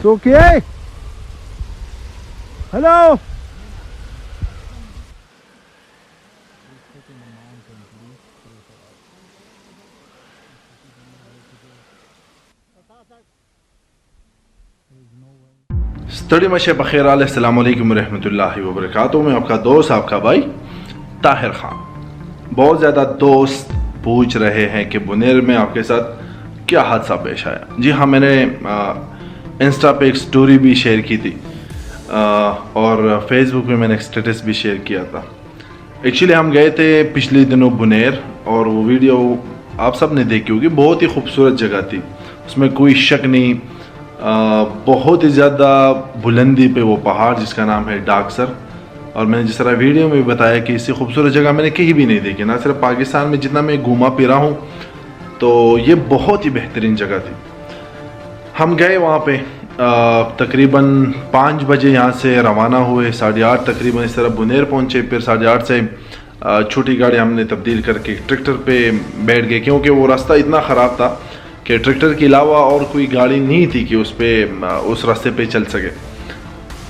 Okay. Hello. Study मशे बखैर अस्सलाम वालेकुम रहमतुल्लाहि व बरकातुहू। मैं आपका दोस्त आपका भाई ताहिर खान। बहुत ज़्यादा दोस्त पूछ रहे हैं कि बुनेर में आपके साथ क्या हादसा पेश आया। जी हाँ, मैंने इंस्टा पे एक स्टोरी भी शेयर की थी और फेसबुक पे मैंने एक स्टेटस भी शेयर किया था। एक्चुअली हम गए थे पिछले दिनों बुनेर और वो वीडियो आप सब ने देखी होगी। बहुत ही खूबसूरत जगह थी, उसमें कोई शक नहीं। बहुत ही ज़्यादा बुलंदी पे वो पहाड़ जिसका नाम है डाकसर, और मैंने जिस तरह वीडियो में भी बताया कि इससे खूबसूरत जगह मैंने कहीं भी नहीं देखी, ना सिर्फ पाकिस्तान में जितना मैं घूमा फिरा हूँ, तो ये बहुत ही बेहतरीन जगह थी। हम गए वहाँ पे तकरीबन 5 बजे यहाँ से रवाना हुए, 8:30 तकरीबन इस तरह बुनेर पहुँचे। फिर 8:30 से छोटी गाड़ी हमने तब्दील करके ट्रैक्टर पे बैठ गए, क्योंकि वो रास्ता इतना ख़राब था कि ट्रैक्टर के अलावा और कोई गाड़ी नहीं थी कि उस रास्ते पे चल सके।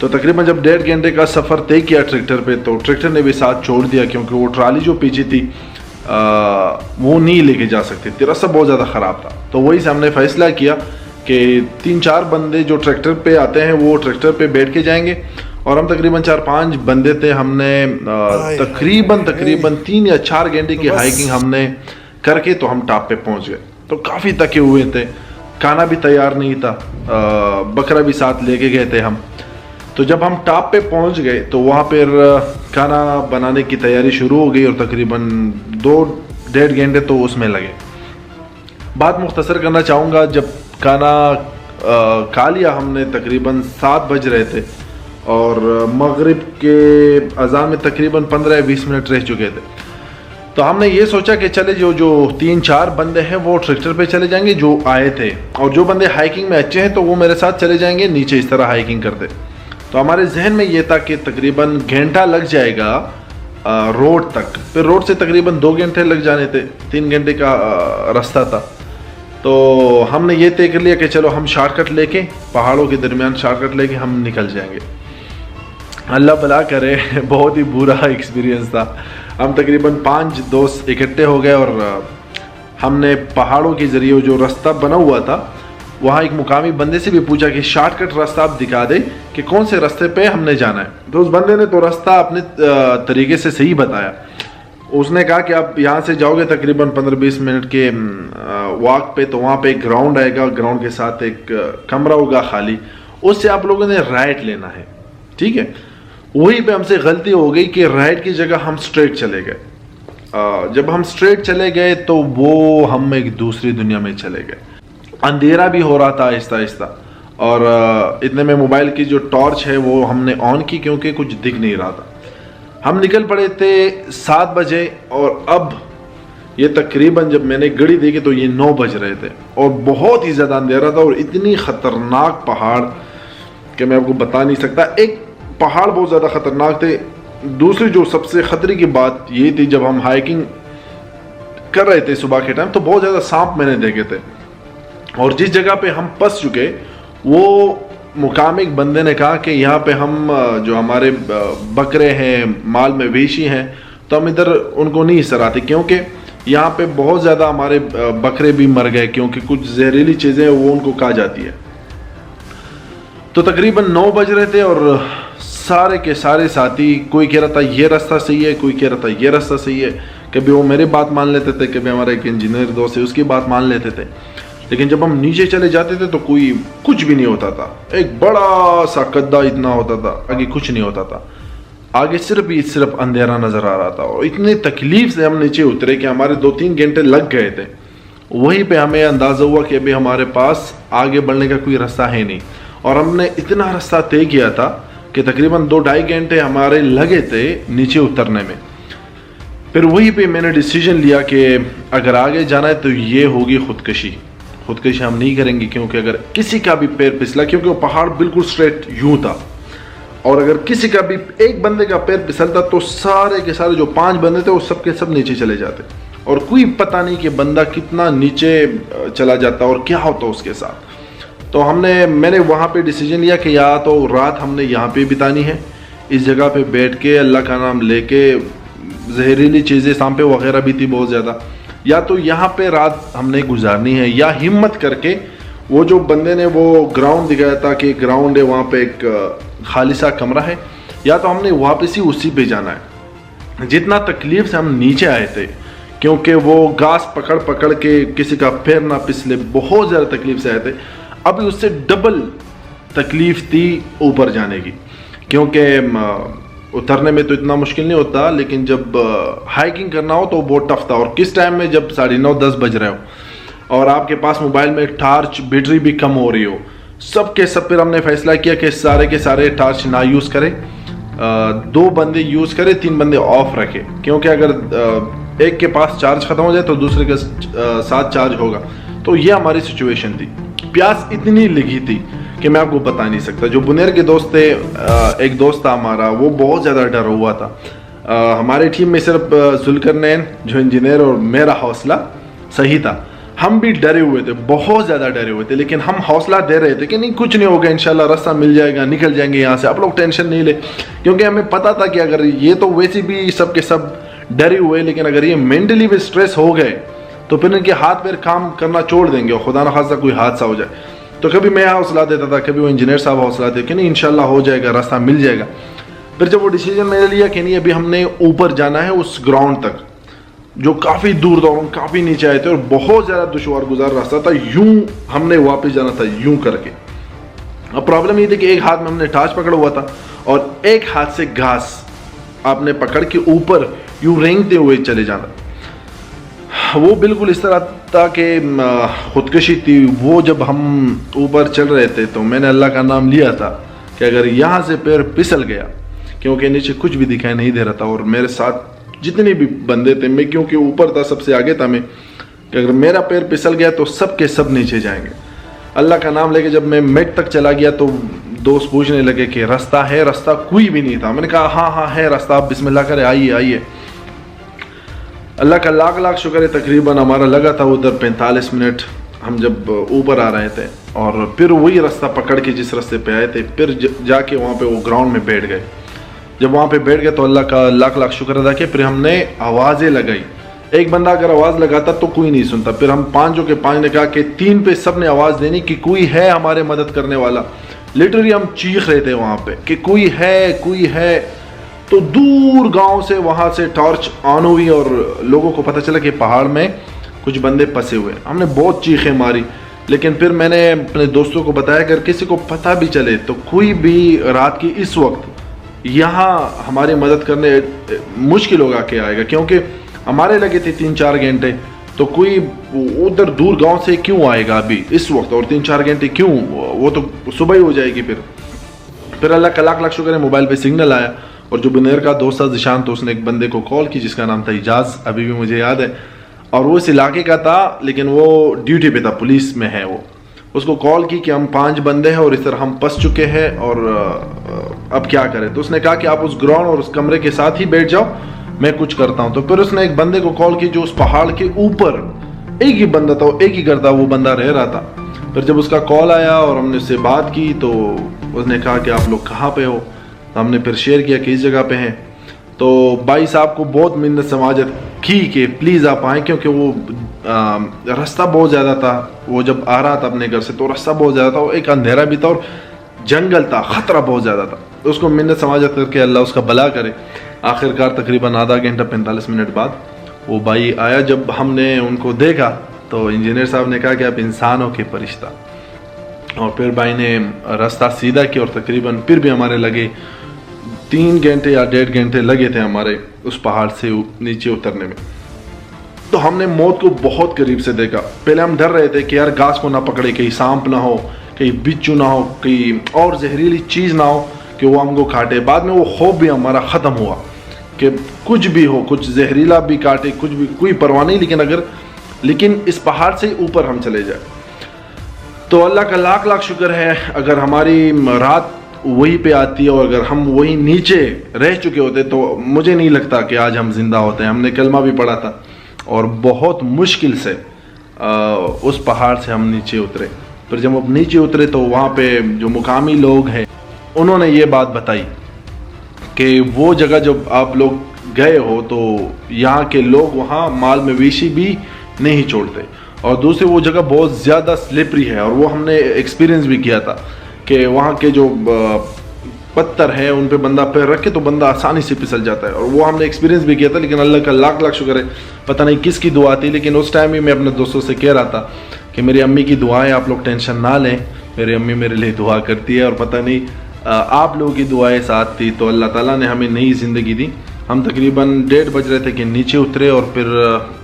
तो तकरीबन जब 1.5 घंटे का सफ़र तय किया ट्रैक्टर पे, तो ट्रैक्टर ने भी साथ छोड़ दिया, क्योंकि वो ट्राली जो पीछे थी वो नहीं लेके जा सकती थी, रास्ता बहुत ज़्यादा ख़राब था। तो वही से हमने फ़ैसला किया कि 3-4 बंदे जो ट्रैक्टर पे आते हैं वो ट्रैक्टर पे बैठ के जाएंगे, और हम तकरीबन 4-5 बंदे थे। हमने तकरीबन 3 या 4 घंटे की हाइकिंग हमने करके तो हम टॉप पे पहुँच गए। तो काफ़ी थके हुए थे, खाना भी तैयार नहीं था, बकरा भी साथ लेके गए थे हम। तो जब हम टॉप पे पहुंच गए तो वहाँ पर खाना बनाने की तैयारी शुरू हो गई, और तकरीबन 2-1.5 घंटे तो उसमें लगे। बात मुख्तसर करना चाहूँगा, जब खाना खा लिया हमने तकरीबन 7 बज रहे थे, और मगरिब के अज़ान में तकरीबन 15-20 मिनट रह चुके थे। तो हमने ये सोचा कि चले जो 3-4 बंदे हैं वो ट्रैक्टर पे चले जाएंगे जो आए थे, और जो बंदे हाइकिंग में अच्छे हैं तो वो मेरे साथ चले जाएंगे नीचे, इस तरह हाइकिंग करते। तो हमारे जहन में ये था कि तकरीबन घंटा लग जाएगा रोड तक, फिर रोड से तकरीबन 2 घंटे लग जाने थे, 3 घंटे का रास्ता था। तो हमने ये तय कर लिया कि चलो हम शॉर्टकट लेके, पहाड़ों के दरमियान शॉर्टकट लेके हम निकल जाएंगे। अल्लाह भला करे, बहुत ही बुरा एक्सपीरियंस था। हम तकरीबन 5 दोस्त इकट्ठे हो गए, और हमने पहाड़ों के ज़रिए जो रास्ता बना हुआ था वहाँ एक मुकामी बंदे से भी पूछा कि शॉर्टकट रास्ता आप दिखा दे कि कौन से रास्ते पे हमने जाना है। तो उस बंदे ने तो रास्ता अपने तरीके से सही बताया। उसने कहा कि आप यहाँ से जाओगे तकरीबन 15-20 मिनट के वॉक पे, तो वहाँ पे एक ग्राउंड आएगा, ग्राउंड के साथ एक कमरा होगा खाली, उससे आप लोगों ने राइट लेना है, ठीक है। वहीं पे हमसे गलती हो गई कि राइट की जगह हम स्ट्रेट चले गए। जब हम स्ट्रेट चले गए तो वो हम एक दूसरी दुनिया में चले गए। अंधेरा भी हो रहा था आहिस्ता आहिस्ता, और इतने में मोबाइल की जो टॉर्च है वो हमने ऑन की, क्योंकि कुछ दिख नहीं रहा था। हम निकल पड़े थे 7 बजे, और अब ये तकरीबन जब मैंने घड़ी देखी तो ये 9 बज रहे थे, और बहुत ही ज़्यादा अंधेरा था, और इतनी ख़तरनाक पहाड़ कि मैं आपको बता नहीं सकता। एक पहाड़ बहुत ज़्यादा ख़तरनाक थे, दूसरी जो सबसे ख़तरे की बात ये थी, जब हम हाइकिंग कर रहे थे सुबह के टाइम, तो बहुत ज़्यादा सांप मैंने देखे थे। और जिस जगह पे हम फंस चुके, वो मुकामी एक बंदे ने कहा कि यहाँ पे हम जो हमारे बकरे हैं, माल मवेशी हैं, तो हम इधर उनको नहीं सराहते, क्योंकि यहाँ पे बहुत ज़्यादा हमारे बकरे भी मर गए, क्योंकि कुछ जहरीली चीज़ें वो उनको खा जाती है। तो तकरीबन 9 बज रहे थे, और सारे के सारे साथी, कोई कह रहा था ये रास्ता सही है, कोई कह रहा था ये रास्ता सही है। कभी वो मेरी बात मान लेते थे, कभी हमारा एक इंजीनियर दोस्त है उसकी बात मान लेते थे। लेकिन जब हम नीचे चले जाते थे तो कोई कुछ भी नहीं होता था। एक बड़ा सा गड्ढा इतना होता था, आगे कुछ नहीं होता था, आगे सिर्फ अंधेरा नजर आ रहा था। और इतनी तकलीफ से हम नीचे उतरे कि हमारे 2-3 घंटे लग गए थे। वहीं पे हमें अंदाजा हुआ कि अभी हमारे पास आगे बढ़ने का कोई रास्ता है नहीं, और हमने इतना रास्ता तय किया था कि तकरीबन 2-2.5 घंटे हमारे लगे थे नीचे उतरने में। फिर वहीं पे मैंने डिसीजन लिया कि अगर आगे जाना है तो ये होगी खुदकशी हम नहीं करेंगे, क्योंकि अगर किसी का भी पैर फिसला, क्योंकि वो पहाड़ बिल्कुल स्ट्रेट यूं था, और अगर किसी का भी एक बंदे का पैर फिसलता तो सारे के सारे जो 5 बंदे थे वो सब के सब नीचे चले जाते। और कोई पता नहीं कि बंदा कितना नीचे चला जाता और क्या होता उसके साथ। तो मैंने वहाँ पे डिसीजन लिया कि या तो रात हमने यहाँ पे बितानी है, इस जगह पे बैठ के अल्लाह का नाम लेके, जहरीली चीज़ें सांपे वगैरह भी थी बहुत ज़्यादा, या तो यहाँ पे रात हमने गुजारनी है, या हिम्मत करके वो जो बंदे ने वो ग्राउंड दिखाया था कि ग्राउंड है वहाँ पे एक खाली सा कमरा है, या तो हमने वापस ही उसी पे जाना है। जितना तकलीफ से हम नीचे आए थे, क्योंकि वो घास पकड़ पकड़ के किसी का पैर ना पिसले, बहुत ज़्यादा तकलीफ से आए थे। अभी उससे डबल तकलीफ थी ऊपर जाने की, क्योंकि उतरने में तो इतना मुश्किल नहीं होता, लेकिन जब हाइकिंग करना हो तो बहुत टफ था। और किस टाइम में जब 9:30-10 बज रहे हो और आपके पास मोबाइल में टॉर्च बैटरी भी कम हो रही हो, सब के सब फिर हमने फैसला किया कि सारे के सारे टॉर्च ना यूज़ करें, 2 बंदे यूज़ करें, 3 बंदे ऑफ रखें, क्योंकि अगर एक के पास चार्ज ख़त्म हो जाए तो दूसरे के साथ चार्ज होगा। तो ये हमारी सिचुएशन थी। प्यास इतनी लगी थी कि मैं आपको बता नहीं सकता। जो बुनेर के दोस्त थे, एक दोस्त था हमारा, वो बहुत ज़्यादा डरा हुआ था। हमारे टीम में सिर्फ जुल्करनैन जो इंजीनियर और मेरा हौसला सही था। हम भी डरे हुए थे, बहुत ज़्यादा डरे हुए थे, लेकिन हम हौसला दे रहे थे कि नहीं कुछ नहीं होगा, इंशाल्लाह रास्ता मिल जाएगा, निकल जाएंगे यहाँ से, आप लोग टेंशन नहीं ले। क्योंकि हमें पता था कि अगर ये तो वैसे भी सब के सब डरे हुए, लेकिन अगर ये मेंटली भी स्ट्रेस हो गए तो फिर इनके हाथ पैर काम करना छोड़ देंगे और खुदा न खास्ता कोई हादसा हो जाए। तो कभी मैं हौसला देता था, कभी वो इंजीनियर साहब हौसला देते कि नहीं इंशाल्लाह हो जाएगा, रास्ता मिल जाएगा। फिर जब वो डिसीजन मैंने लिया कि नहीं अभी हमने ऊपर जाना है उस ग्राउंड तक, जो काफ़ी दूर था, हम काफ़ी नीचे आए थे और बहुत ज़्यादा दुश्वार गुजार रास्ता था, यूं हमने वापस जाना था यूं करके। अब प्रॉब्लम ये थी कि एक हाथ में हमने टॉर्च पकड़ा हुआ था और एक हाथ से घास आपने पकड़ के ऊपर यूं रेंगते हुए चले जाना। वो बिल्कुल इस तरह था कि खुदकशी थी। वो जब हम ऊपर चल रहे थे तो मैंने अल्लाह का नाम लिया था कि अगर यहाँ से पैर फिसल गया, क्योंकि नीचे कुछ भी दिखाई नहीं दे रहा था और मेरे साथ जितने भी बंदे थे, मैं क्योंकि ऊपर था सबसे आगे था मैं, कि अगर मेरा पैर फिसल गया तो सब के सब नीचे जाएंगे। अल्लाह का नाम लेके जब मैं मेट तक चला गया तो दोस्त पूछने लगे कि रास्ता है, रास्ता कोई भी नहीं था। मैंने कहा हाँ हाँ है रास्ता, आप बिस्मिल्लाह करें, आइए आइए। अल्लाह का लाख लाख शुक्र है, तकरीबन हमारा लगा था उधर 45 मिनट हम जब ऊपर आ रहे थे, और फिर वही रास्ता पकड़ के जिस रास्ते पे आए थे फिर जाके वहाँ पे वो ग्राउंड में बैठ गए। जब वहाँ पे बैठ गए तो अल्लाह का लाख लाख शुक्र अदा किया। फिर हमने आवाज़ें लगाई, एक बंदा अगर आवाज़ लगाता तो कोई नहीं सुनता। फिर हम 5 के 5 ने कहा कि 3 पे सब ने आवाज़ देनी कि कोई है हमारे मदद करने वाला। लिटरली हम चीख रहे थे वहाँ पे कि कोई है कोई है। तो दूर गांव से वहाँ से टॉर्च ऑन हुई और लोगों को पता चला कि पहाड़ में कुछ बंदे फंसे हुए। हमने बहुत चीखें मारी, लेकिन फिर मैंने अपने दोस्तों को बताया अगर किसी को पता भी चले तो कोई भी रात की इस वक्त यहाँ हमारी मदद करने मुश्किल होगा कि आएगा, क्योंकि हमारे लगे थे 3-4 घंटे, तो कोई उधर दूर गांव से क्यों आएगा अभी इस वक्त, और 3-4 घंटे क्यों, वो तो सुबह ही हो जाएगी। फिर अल्लाह का लाख लाख शुक्र है मोबाइल पे सिग्नल आया, और जो बुनेर का दोस्त था जिशान, तो उसने एक बंदे को कॉल की जिसका नाम था इजाज़, अभी भी मुझे याद है, और वो इस इलाके का था लेकिन वो ड्यूटी पे था, पुलिस में है वो। उसको कॉल की कि हम 5 बंदे हैं और इस तरह हम फंस चुके हैं और अब क्या करें। तो उसने कहा कि आप उस ग्राउंड और उस कमरे के साथ ही बैठ जाओ, मैं कुछ करता हूँ। तो फिर उसने एक बंदे को कॉल की जो उस पहाड़ के ऊपर, एक ही बंदा था, एक ही घर था, वो बंदा रह रहा था। फिर जब उसका कॉल आया और हमने उससे बात की तो उसने कहा कि आप लोग कहाँ पे हो। तो हमने फिर शेयर किया कि इस जगह पे हैं। तो भाई साहब को बहुत मिन्नत समाजत की कि प्लीज़ आप आएँ, क्योंकि वो रास्ता बहुत ज़्यादा था। वो जब आ रहा था अपने घर से तो रास्ता बहुत ज़्यादा था, वो एक अंधेरा भी था और जंगल था, ख़तरा बहुत ज़्यादा था। तो उसको मिन्नत समाजत करके अल्लाह उसका भला करे। आखिरकार तकरीबन आधा घंटा 45 मिनट बाद वो भाई आया। जब हमने उनको देखा तो इंजीनियर साहब ने कहा कि आप इंसान हो कि फरिश्ता, और फिर भाई ने रास्ता सीधा किया और तकरीबन फिर भी हमारे लगे 3 घंटे या 1.5 घंटे लगे थे हमारे उस पहाड़ से नीचे उतरने में। तो हमने मौत को बहुत करीब से देखा। पहले हम डर रहे थे कि यार घास को ना पकड़े, कहीं सांप ना हो, कहीं बिच्छू ना हो, कहीं और जहरीली चीज़ ना हो कि वो हमको काटे। बाद में वो खौफ भी हमारा ख़त्म हुआ कि कुछ भी हो, कुछ जहरीला भी काटे, कुछ भी, कोई परवाह नहीं, लेकिन इस पहाड़ से ऊपर हम चले जाए। तो अल्लाह का लाख लाख शुक्र है, अगर हमारी रात वहीं पे आती और अगर हम वहीं नीचे रह चुके होते तो मुझे नहीं लगता कि आज हम जिंदा होते हैं। हमने कलमा भी पढ़ा था, और बहुत मुश्किल से उस पहाड़ से हम नीचे उतरे। फिर जब हम नीचे उतरे तो वहाँ पे जो मुकामी लोग हैं उन्होंने ये बात बताई कि वो जगह जब आप लोग गए हो तो यहाँ के लोग वहाँ माल मवेशी भी नहीं छोड़ते, और दूसरी वो जगह बहुत ज़्यादा स्लिपरी है, और वो हमने एक्सपीरियंस भी किया था कि वहाँ के जो पत्थर है उन पे बंदा पैर रखे तो बंदा आसानी से फिसल जाता है, और वो हमने एक्सपीरियंस भी किया था। लेकिन अल्लाह का लाख लाख शुक्र है, पता नहीं किसकी दुआ थी, लेकिन उस टाइम ही मैं अपने दोस्तों से कह रहा था कि मेरी अम्मी की दुआएं आप लोग टेंशन ना लें, मेरी अम्मी मेरे लिए दुआ करती है, और पता नहीं आप लोगों की दुआएं साथ थी तो अल्लाह ताला ने हमें नई ज़िंदगी दी। हम तकरीबन 1:30 बज रहे थे कि नीचे उतरे, और फिर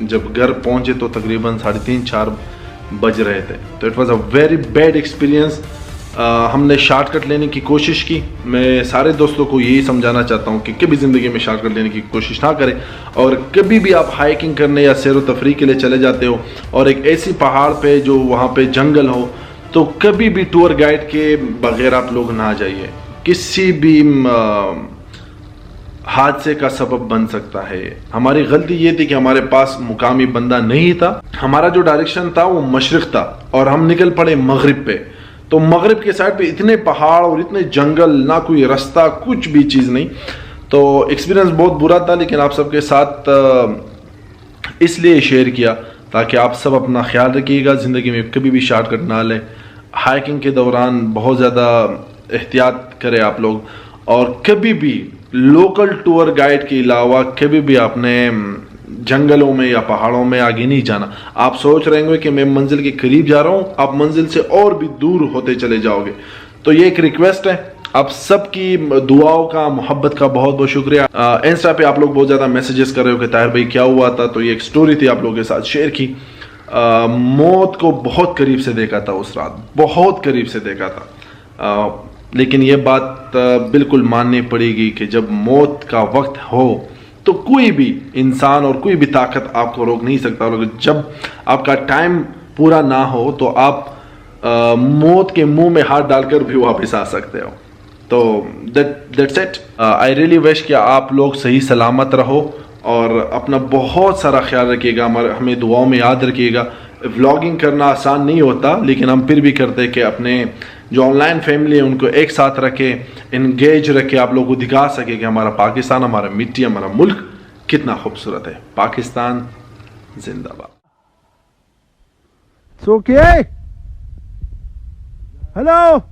जब घर पहुंचे तो तकरीबन 3:30-4 बज रहे थे। तो it was a very bad experience. हमने शॉर्टकट लेने की कोशिश की। मैं सारे दोस्तों को यही समझाना चाहता हूँ कि कभी ज़िंदगी में शॉर्टकट लेने की कोशिश ना करें, और कभी भी आप हाइकिंग करने या सैर व तफरी के लिए चले जाते हो और एक ऐसी पहाड़ पे जो वहाँ पे जंगल हो, तो कभी भी टूर गाइड के बगैर आप लोग ना जाइए। किसी भी हादसे का सबब बन सकता है। हमारी गलती ये थी कि हमारे पास मुकामी बंदा नहीं था। हमारा जो डायरेक्शन था वो मशरिक था और हम निकल पड़े मगरिब पे। तो मगरिब के साइड पे इतने पहाड़ और इतने जंगल, ना कोई रास्ता, कुछ भी चीज़ नहीं। तो एक्सपीरियंस बहुत बुरा था, लेकिन आप सबके साथ इसलिए शेयर किया ताकि आप सब अपना ख्याल रखिएगा, ज़िंदगी में कभी भी शॉर्टकट ना लें। हाइकिंग के दौरान बहुत ज़्यादा एहतियात करें आप लोग, और कभी भी लोकल टूर गाइड के अलावा कभी भी अपने जंगलों में या पहाड़ों में आगे नहीं जाना। आप सोच रहे होंगे कि मैं मंजिल के करीब जा रहा हूँ, आप मंजिल से और भी दूर होते चले जाओगे। तो ये एक रिक्वेस्ट है, आप सबकी दुआओं का, मोहब्बत का बहुत बहुत शुक्रिया। इंस्टा पे आप लोग बहुत ज़्यादा मैसेजेस कर रहे हो कि ताहिर भाई क्या हुआ था, तो ये एक स्टोरी थी आप लोगों के साथ शेयर की। मौत को बहुत करीब से देखा था उस रात, बहुत करीब से देखा था। लेकिन ये बात बिल्कुल माननी पड़ेगी कि जब मौत का वक्त हो तो कोई भी इंसान और कोई भी ताकत आपको रोक नहीं सकता, और जब आपका टाइम पूरा ना हो तो आप मौत के मुंह में हाथ डालकर भी वापस आ सकते हो। तो that's it. I really wish कि आप लोग सही सलामत रहो और अपना बहुत सारा ख्याल रखिएगा, हमें दुआओं में याद रखिएगा। व्लॉगिंग करना आसान नहीं होता, लेकिन हम फिर भी करते हैं कि अपने जो ऑनलाइन फैमिली है उनको एक साथ रखे, इंगेज रखे, आप लोगों को दिखा सके कि हमारा पाकिस्तान, हमारा मिट्टी, हमारा मुल्क कितना खूबसूरत है। पाकिस्तान जिंदाबाद। It's okay. Hello.